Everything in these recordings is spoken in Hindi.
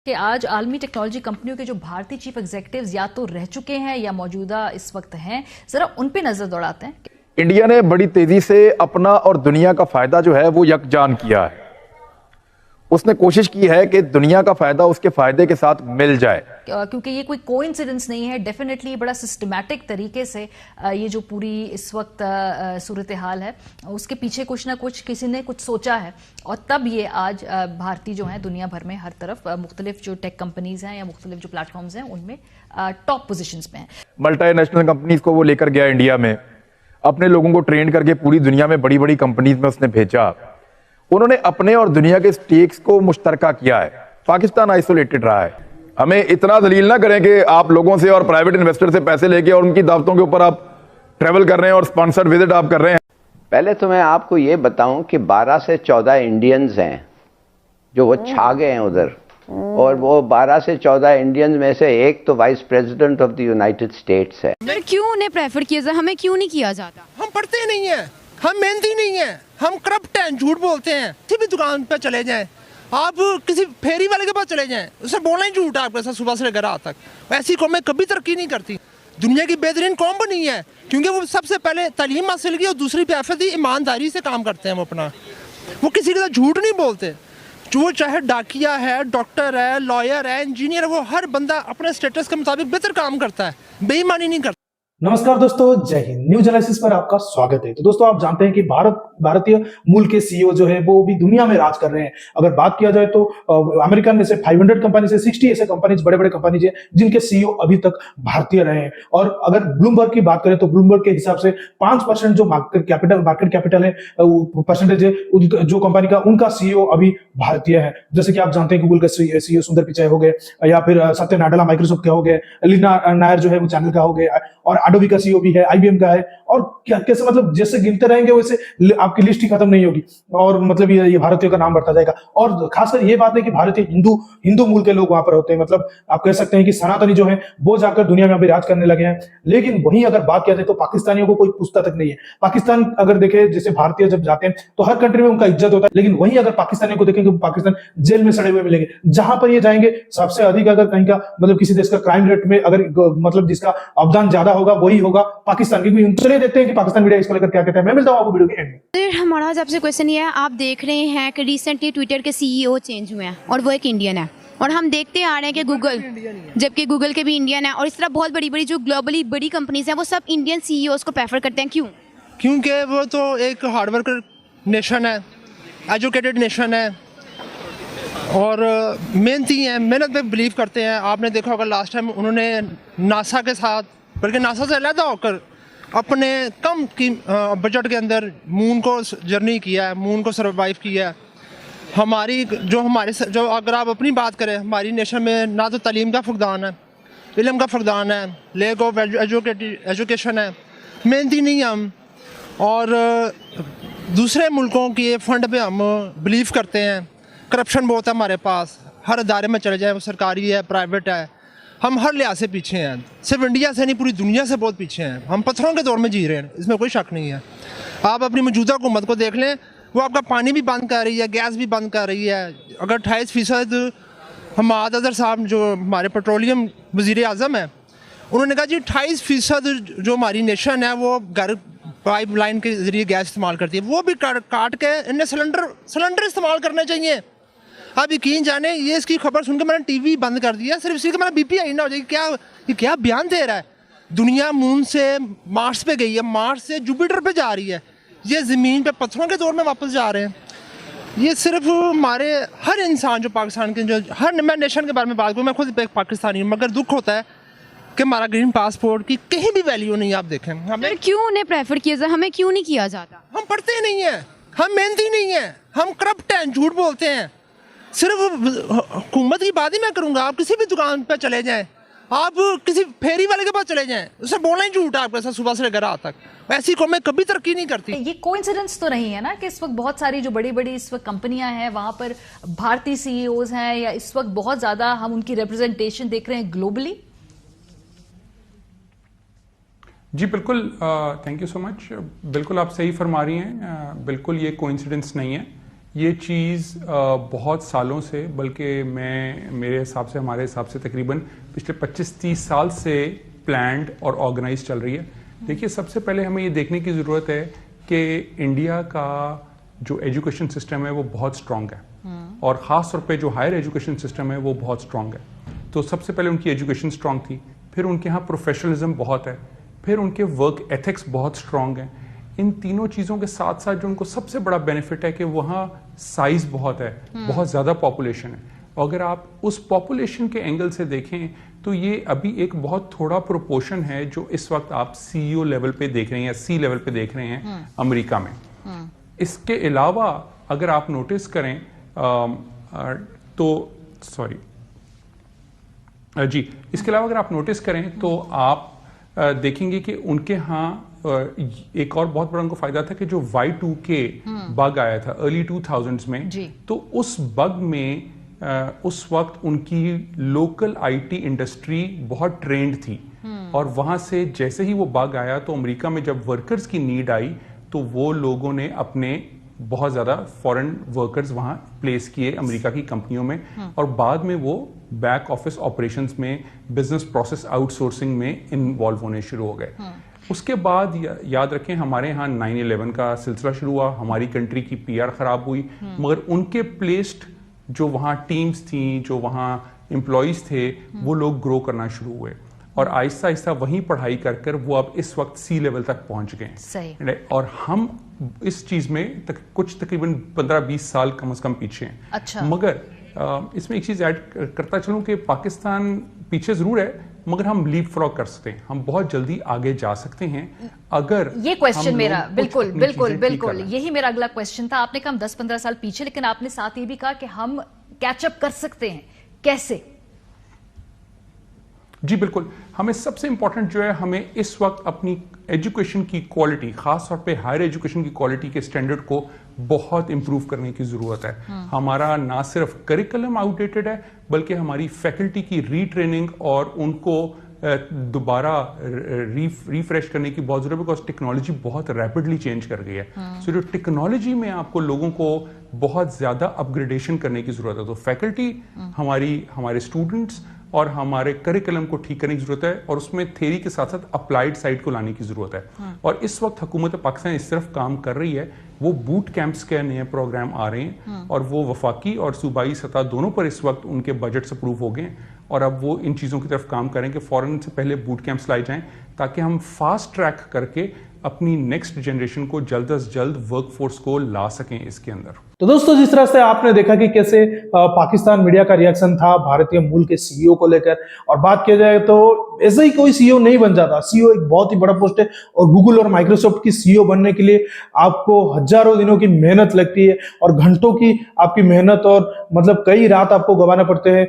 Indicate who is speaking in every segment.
Speaker 1: कि आज आलमी टेक्नोलॉजी कंपनियों के जो भारतीय चीफ एग्जीक्यूटिव्स या तो रह चुके हैं या मौजूदा इस वक्त हैं, जरा उन पे नजर दौड़ाते हैं।
Speaker 2: इंडिया ने बड़ी तेजी से अपना और दुनिया का फायदा जो है वो यकजान किया है। उसने कोशिश की है कि दुनिया का फायदा उसके फायदे के साथ मिल जाए,
Speaker 1: क्योंकि ये कोई कोइंसिडेंस नहीं है, डेफिनेटली बड़ा सिस्टमैटिक तरीके से ये जो पूरी इस वक्त सूरत हाल है उसके पीछे कुछ ना कुछ किसी ने कुछ सोचा है और तब ये आज भारतीय जो है दुनिया भर में हर तरफ मुख्तलिफ जो टेक कंपनीज हैं या मुख्तलिफ जो प्लेटफॉर्म्स हैं उनमें टॉप पोजिशंस पे हैं।
Speaker 2: मल्टीनेशनल कंपनीज को वो लेकर गया इंडिया में, अपने लोगों को ट्रेन करके पूरी दुनिया में बड़ी बड़ी कंपनीज में उसने भेजा। उन्होंने अपने और दुनिया के स्टेक्स को मुश्तरका किया है। पाकिस्तान आइसोलेटेड रहा है। हमें इतना दलील ना करें कि आप लोगों से और प्राइवेट इन्वेस्टर से पैसे लेके और उनकी दावतों के ऊपर आप ट्रेवल कर रहे हैं और स्पॉन्सर्ड विजिट आप कर रहे हैं।
Speaker 3: पहले तो मैं आपको ये बताऊं कि 12 से 14 इंडियंस हैं जो वो छा गए हैं उधर, और वो 12 से 14 इंडियंस में से एक तो vice president of the United states है।
Speaker 4: सर क्यों उन्हें प्रेफर किया जाए, हमें क्यों नहीं किया जाता?
Speaker 5: हम पढ़ते नहीं हैं, हम मेहनती नहीं हैं, हम करप्ट हैं, झूठ बोलते हैं। किसी भी दुकान पे चले जाएं, आप किसी फेरी वाले के पास चले जाएं, उसे बोलना ही झूठ है आपके साथ सुबह से लेकर रात तक। ऐसी कौमें कभी तरक्की नहीं करती। दुनिया की बेहतरीन कौम बनी है क्योंकि वो सबसे पहले तालीम हासिल की और दूसरी पे आफत ईमानदारी से काम करते हैं। वो किसी के साथ झूठ नहीं बोलते। जो चाहे डाकिया है, डॉक्टर है, लॉयर है, इंजीनियर है, वो हर बंदा अपने स्टेटस के मुताबिक बेहतर काम करता है, बेईमानी नहीं करता।
Speaker 6: नमस्कार दोस्तों, जय हिंद। न्यूज एनालिसिस पर आपका स्वागत है। तो दोस्तों आप जानते हैं कि भारतीय मूल के सीईओ जो है वो भी दुनिया में राज कर रहे हैं। अगर बात किया जाए तो अमेरिकन में से 500 कंपनी से 60 ऐसे कंपनीज, बड़े बड़े कंपनीज हैं जिनके सीईओ अभी तक भारतीय रहे हैं। और अगर ब्लूमबर्ग की बात करें तो ब्लूमबर्ग के हिसाब से 5% जो मार्केट कैपिटल है, परसेंटेज है जो कंपनी का, उनका सीईओ अभी भारतीय है। जैसे कि आप जानते हैं गूगल का सीईओ सुंदर पिचाई हो गए, या फिर सत्य नाडेला माइक्रोसॉफ्ट के हो गए, लीना नायर जो है वो चैनल का हो गए, और एडोबी का सीईओ भी है, आईबीएम का है। और क्या कैसे, मतलब जैसे गिनते रहेंगे वैसे आपकी लिस्ट ही खत्म नहीं होगी। और मतलब ये भारतीयों का नाम बढ़ता जाएगा। और खासकर ये बात है कि भारतीय हिंदू मूल के लोग वहां पर होते हैं। मतलब आप कह सकते हैं कि सनातनी जो है वो जाकर दुनिया में अभी राज करने लगे हैं। लेकिन वहीं अगर बात किया जाए तो पाकिस्तानियों को कोई पूछता तक नहीं है। पाकिस्तान अगर देखे, जैसे भारतीय जब जाते हैं तो हर कंट्री में उनका इज्जत होता है, लेकिन वहीं अगर पाकिस्तानियों को देखेंगे पाकिस्तान जेल में सड़े हुए मिलेंगे। जहां पर ये जाएंगे सबसे अधिक अगर कहीं का मतलब किसी देश का क्राइम रेट में अगर मतलब जिसका अवदान ज्यादा होगा वही होगा पाकिस्तान की। चलिए देखते हैं कि पाकिस्तान मीडिया इसको लेकर क्या कहते हैं। मैं मिलता हूं आपको वीडियो के एंड में।
Speaker 4: सर हमारा आज आपसे क्वेश्चन ये है, आप देख रहे हैं कि रिसेंटली ट्विटर के सीईओ चेंज हुए हैं और वो एक इंडियन है, और हम देखते आ रहे हैं कि गूगल, जबकि गूगल के भी इंडियन है, और इस तरह बहुत बड़ी बड़ी जो ग्लोबली बड़ी कंपनीज हैं वो सब इंडियन सीईओ को प्रेफर करते हैं। क्यों?
Speaker 5: क्योंकि वो तो एक हार्डवर्कर नेशन है, एजुकेटेड नेशन है और मेहनती हैं, मेहनत पे बिलीव करते हैं। आपने देखा होगा लास्ट टाइम उन्होंने नासा के साथ, बल्कि नासा से अलग होकर अपने कम की बजट के अंदर मून को जर्नी किया है, मून को सर्वाइव किया है। जो अगर आप अपनी बात करें, हमारी नेशन में ना तो तालीम का फुकदान है, इल्म का फुकदान है, लैक ऑफ एजुकेशन है, मेहनती नहीं हम, और दूसरे मुल्कों के फंड पे हम बिलीव करते हैं। करप्शन बहुत है हमारे पास, हर इदारे में चले जाए, वो सरकारी है, प्राइवेट है, हम हर लिहाज से पीछे हैं। सिर्फ इंडिया से नहीं, पूरी दुनिया से बहुत पीछे हैं। हम पत्थरों के दौर में जी रहे हैं, इसमें कोई शक नहीं है। आप अपनी मौजूदा हुकूमत को देख लें, वो आपका पानी भी बंद कर रही है, गैस भी बंद कर रही है। अगर 28% हमाद अजहर साहब जो हमारे पेट्रोलियम वज़ीर आज़म है, उन्होंने कहा जी 28% जो हमारी नेशन है वो घर पाइपलाइन के ज़रिए गैस इस्तेमाल करती है, वो भी काट के इन्हें सिलेंडर इस्तेमाल करने चाहिए। आप यकीन जाने, ये इसकी खबर सुनकर मैंने टीवी बंद कर दिया, सिर्फ इसी का मेरा बीपी हाई ना हो जाएगी। ये क्या बयान दे रहा है? दुनिया मून से मार्स पे गई है, मार्स से जुपिटर पे जा रही है, ये ज़मीन पे पत्थरों के दौर में वापस जा रहे हैं। ये सिर्फ हमारे हर इंसान जो पाकिस्तान के, जो हर मैं नेशन के बारे में बात करूँ, मैं खुद एक पाकिस्तानी हूँ, मगर दुख होता है कि हमारा ग्रीन पासपोर्ट की कहीं भी वैल्यू नहीं। आप देखें
Speaker 4: सर क्यों उन्हें प्रेफर किया जाए, हमें क्यों नहीं किया जाता?
Speaker 5: हम पढ़ते नहीं हैं, हम मेहनती नहीं हैं, हम करप्ट हैं, झूठ बोलते हैं। सिर्फ हुकूमत की बात ही मैं करूँगा, आप किसी भी दुकान पे चले जाएं, आप किसी फेरी वाले के पास चले जाएं, उसे बोलना ही झूठ है आपके साथ सुबह से लेकर रात तक। ऐसी कौमें कभी तरक्की नहीं करती।
Speaker 1: ये कोइंसिडेंस तो नहीं है ना कि इस वक्त बहुत सारी जो बड़ी बड़ी इस वक्त कंपनियां हैं वहां पर भारतीय सीईओज हैं, या इस वक्त बहुत ज्यादा हम उनकी रिप्रेजेंटेशन देख रहे हैं ग्लोबली?
Speaker 7: जी बिल्कुल, थैंक यू सो मच। बिल्कुल आप सही फरमा रही हैं, बिल्कुल ये कोइंसिडेंस नहीं है। ये चीज़ बहुत सालों से, बल्कि मेरे हिसाब से, हमारे हिसाब से तकरीबन पिछले 25-30 साल से प्लान्ड और ऑर्गेनाइज चल रही है। देखिए, सबसे पहले हमें ये देखने की ज़रूरत है कि इंडिया का जो एजुकेशन सिस्टम है वो बहुत स्ट्रांग है, और ख़ास तौर पे जो हायर एजुकेशन सिस्टम है वो बहुत स्ट्रांग है। तो सबसे पहले उनकी एजुकेशन स्ट्रांग थी, फिर उनके यहाँ प्रोफेशनलिज्म बहुत है, फिर उनके वर्क एथिक्स बहुत स्ट्रांग है। इन तीनों चीज़ों के साथ साथ जो उनको सबसे बड़ा बेनिफिट है कि वहाँ साइज बहुत है, बहुत ज़्यादा पॉपुलेशन है। अगर आप उस पॉपुलेशन के एंगल से देखें तो ये अभी एक बहुत थोड़ा प्रोपोर्शन है जो इस वक्त आप सीईओ लेवल पे देख रहे हैं या सी लेवल पे देख रहे हैं अमेरिका में। इसके अलावा अगर आप नोटिस करें तो सॉरी जी, इसके अलावा अगर आप नोटिस करें तो आप देखेंगे कि उनके यहाँ एक और बहुत बड़ा उनको फायदा था कि जो Y2K बग आया था अर्ली 2000s में, तो उस बग में उस वक्त उनकी लोकल आईटी इंडस्ट्री बहुत ट्रेंड थी, और वहां से जैसे ही वो बग आया तो अमेरिका में जब वर्कर्स की नीड आई तो वो लोगों ने अपने बहुत ज़्यादा फॉरेन वर्कर्स वहाँ प्लेस किए अमेरिका की कंपनियों में, और बाद में वो बैक ऑफिस ऑपरेशंस में, बिजनेस प्रोसेस आउटसोर्सिंग में इन्वॉल्व होने शुरू हो गए। उसके बाद याद रखें, हमारे यहाँ 9/11 का सिलसिला शुरू हुआ, हमारी कंट्री की पीआर खराब हुई, मगर उनके प्लेस्ड जो वहाँ टीम्स थी, जो वहाँ एम्प्लॉयज़ थे, वो लोग ग्रो करना शुरू हुए, और आहिस्ता आहिस्ता वहीं पढ़ाई कर कर वो अब इस वक्त सी लेवल तक पहुंच गए।
Speaker 1: सही।
Speaker 7: और हम इस चीज में कुछ तकरीबन 15-20 साल कम से कम पीछे हैं।
Speaker 1: अच्छा।
Speaker 7: मगर इसमें एक चीज ऐड करता चलूं कि पाकिस्तान पीछे जरूर है, मगर हम लीप फ्रॉग कर सकते हैं, हम बहुत जल्दी आगे जा सकते हैं अगर
Speaker 1: ये क्वेश्चन मेरा बिल्कुल बिल्कुल बिल्कुल
Speaker 7: यही
Speaker 1: यही मेरा अगला क्वेश्चन था। आपने कहा हम 10-15 साल पीछे, लेकिन आपने साथ ये भी कहा कि हम कैचअप कर सकते हैं, कैसे?
Speaker 7: जी बिल्कुल, हमें सबसे इंपॉर्टेंट जो है, हमें इस वक्त अपनी एजुकेशन की क्वालिटी, खास तौर पे हायर एजुकेशन की क्वालिटी के स्टैंडर्ड को बहुत इंप्रूव करने की जरूरत है। हमारा ना सिर्फ करिकुलम आउटडेटेड है, बल्कि हमारी फैकल्टी की रीट्रेनिंग और उनको दोबारा रिफ्रेश करने की बहुत जरूरत है, बिकॉज टेक्नोलॉजी बहुत रैपिडली चेंज कर गई है। सो जो टेक्नोलॉजी में आपको लोगों को बहुत ज्यादा अपग्रेडेशन करने की जरूरत है, तो फैकल्टी, हमारे स्टूडेंट्स और हमारे करिकुलम को ठीक करने की जरूरत है, और उसमें थ्योरी के साथ साथ अप्लाइड साइड को लाने की जरूरत है। और इस वक्त हुकूमत पाकिस्तान इस तरफ काम कर रही है, वो बूट कैंप्स के नए प्रोग्राम आ रहे हैं, और वो वफाकी और सूबाई सतह दोनों पर इस वक्त उनके बजट्स अप्रूव हो गए, और अब वो इन चीज़ों की तरफ काम करें कि फॉरेन से पहले बूट कैंप्स लाए जाएं, ताकि हम फास्ट ट्रैक करके अपनी नेक्स्ट जनरेशन को जल्द अज जल्द वर्कफोर्स को ला सकें इसके अंदर।
Speaker 6: तो दोस्तों, जिस तरह से आपने देखा कि कैसे पाकिस्तान मीडिया का रिएक्शन था भारतीय मूल के सीईओ को लेकर, और बात किया जाए तो ऐसे ही कोई सीईओ नहीं बन जाता। सीईओ एक बहुत ही बड़ा पोस्ट है, और गूगल और माइक्रोसॉफ्ट की सीईओ बनने के लिए आपको हजारों दिनों की मेहनत लगती है, और घंटों की आपकी मेहनत, और मतलब कई रात आपको गंवाना पड़ते हैं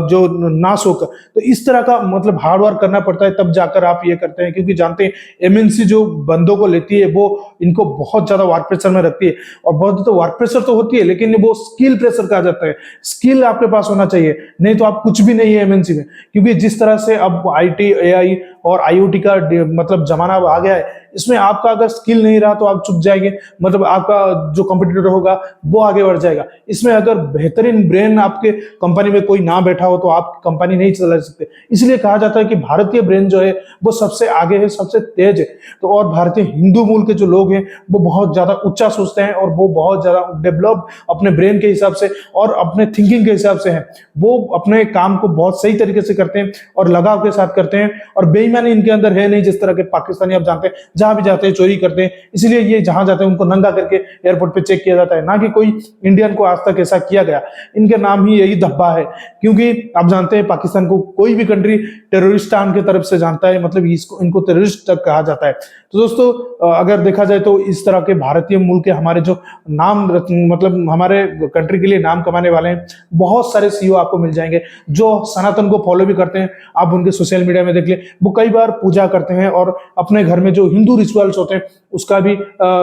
Speaker 6: जो ना सोकर। तो इस तरह का मतलब हार्ड वर्क करना पड़ता है, तब जाकर आप ये करते हैं, क्योंकि जानते हैं एमएनसी जो बंदों को लेती है वो इनको बहुत ज्यादा वर्क प्रेशर में रखती है, और बहुत तो वर्क प्रेशर तो होती है, लेकिन वो स्किल प्रेशर कहा जाता है। स्किल आपके पास होना चाहिए, नहीं तो आप कुछ भी नहीं है एमएनसी में। क्योंकि जिस तरह से अब आईटी, एआई और आईओटी का मतलब जमाना आ गया है, इसमें आपका अगर स्किल नहीं रहा तो आप चुप जाएंगे, मतलब आपका जो कंपटीटर होगा वो आगे बढ़ जाएगा। इसमें अगर बेहतरीन ब्रेन आपके कंपनी में कोई ना बैठा हो तो आप कंपनी नहीं चला सकते। इसलिए कहा जाता है कि भारतीय ब्रेन जो है वो सबसे आगे है, सबसे तेज है। तो और भारतीय हिंदू मूल के जो लोग हैं वो बहुत ज्यादा ऊंचा सोचते हैं, और वो बहुत ज्यादा डेवलप अपने ब्रेन के हिसाब से और अपने थिंकिंग के हिसाब से हैं। वो अपने काम को बहुत सही तरीके से करते हैं और लगाव के साथ करते हैं, और बेईमानी इनके अंदर है नहीं, जिस तरह के पाकिस्तानी आप जानते हैं जहां भी जाते हैं चोरी करते हैं। इसलिए ये जहां जाते हैं उनको नंगा करके एयरपोर्ट पे चेक किया जाता है, ना कि कोई इंडियन को आज तक ऐसा किया गया। इनके नाम ही यही धब्बा है, क्योंकि आप जानते हैं पाकिस्तान को कोई भी कंट्री टेररिस्तान की तरफ से जानता है, मतलब इनको टेररिस्ट तक कहा जाता है। तो दोस्तों, अगर देखा जाए तो इस तरह के भारतीय मूल के हमारे जो नाम, मतलब हमारे कंट्री के लिए नाम कमाने वाले हैं, बहुत सारे सीईओ आपको मिल जाएंगे जो सनातन को फॉलो भी करते हैं। आप उनके सोशल मीडिया में देख ले, वो कई बार पूजा करते हैं, और अपने घर में जो हिंदू रिचुअल्स होते हैं उसका भी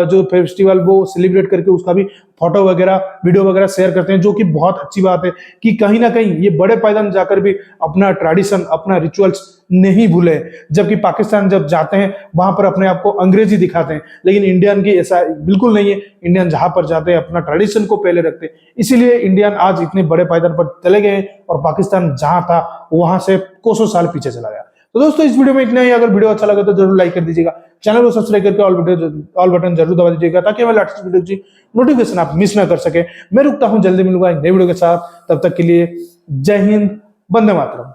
Speaker 6: जो फेस्टिवल वो सेलिब्रेट करके उसका भी फोटो वगैरह वीडियो वगैरह शेयर करते हैं, जो कि बहुत अच्छी बात है कि कहीं ना कहीं ये बड़े पायदान जाकर भी अपना ट्रेडिशन, अपना रिचुअल्स नहीं भूले। जबकि पाकिस्तान जब जाते हैं वहां पर अपने आप को अंग्रेजी दिखाते हैं, लेकिन इंडियन की ऐसा बिल्कुल नहीं है। इंडियन जहां पर जाते हैं अपना ट्रेडिशन को पहले रखते हैं, इसीलिए इंडियन आज इतने बड़े पायदान पर चले गए हैं और पाकिस्तान जहां था वहां से कोसों साल पीछे चला गया। तो दोस्तों इस वीडियो में इतना ही। अगर वीडियो अच्छा लगा तो जरूर लाइक कर दीजिएगा, चैनल को सब्सक्राइब करके ऑल बटन जरूर दबा दीजिएगा, ताकि हमारे लेटेस्ट वीडियो की नोटिफिकेशन आप मिस ना कर सके। मैं रुकता हूं, जल्दी मिलूंगा एक नई वीडियो के साथ। तब तक के लिए जय हिंद, वंदे मातरम।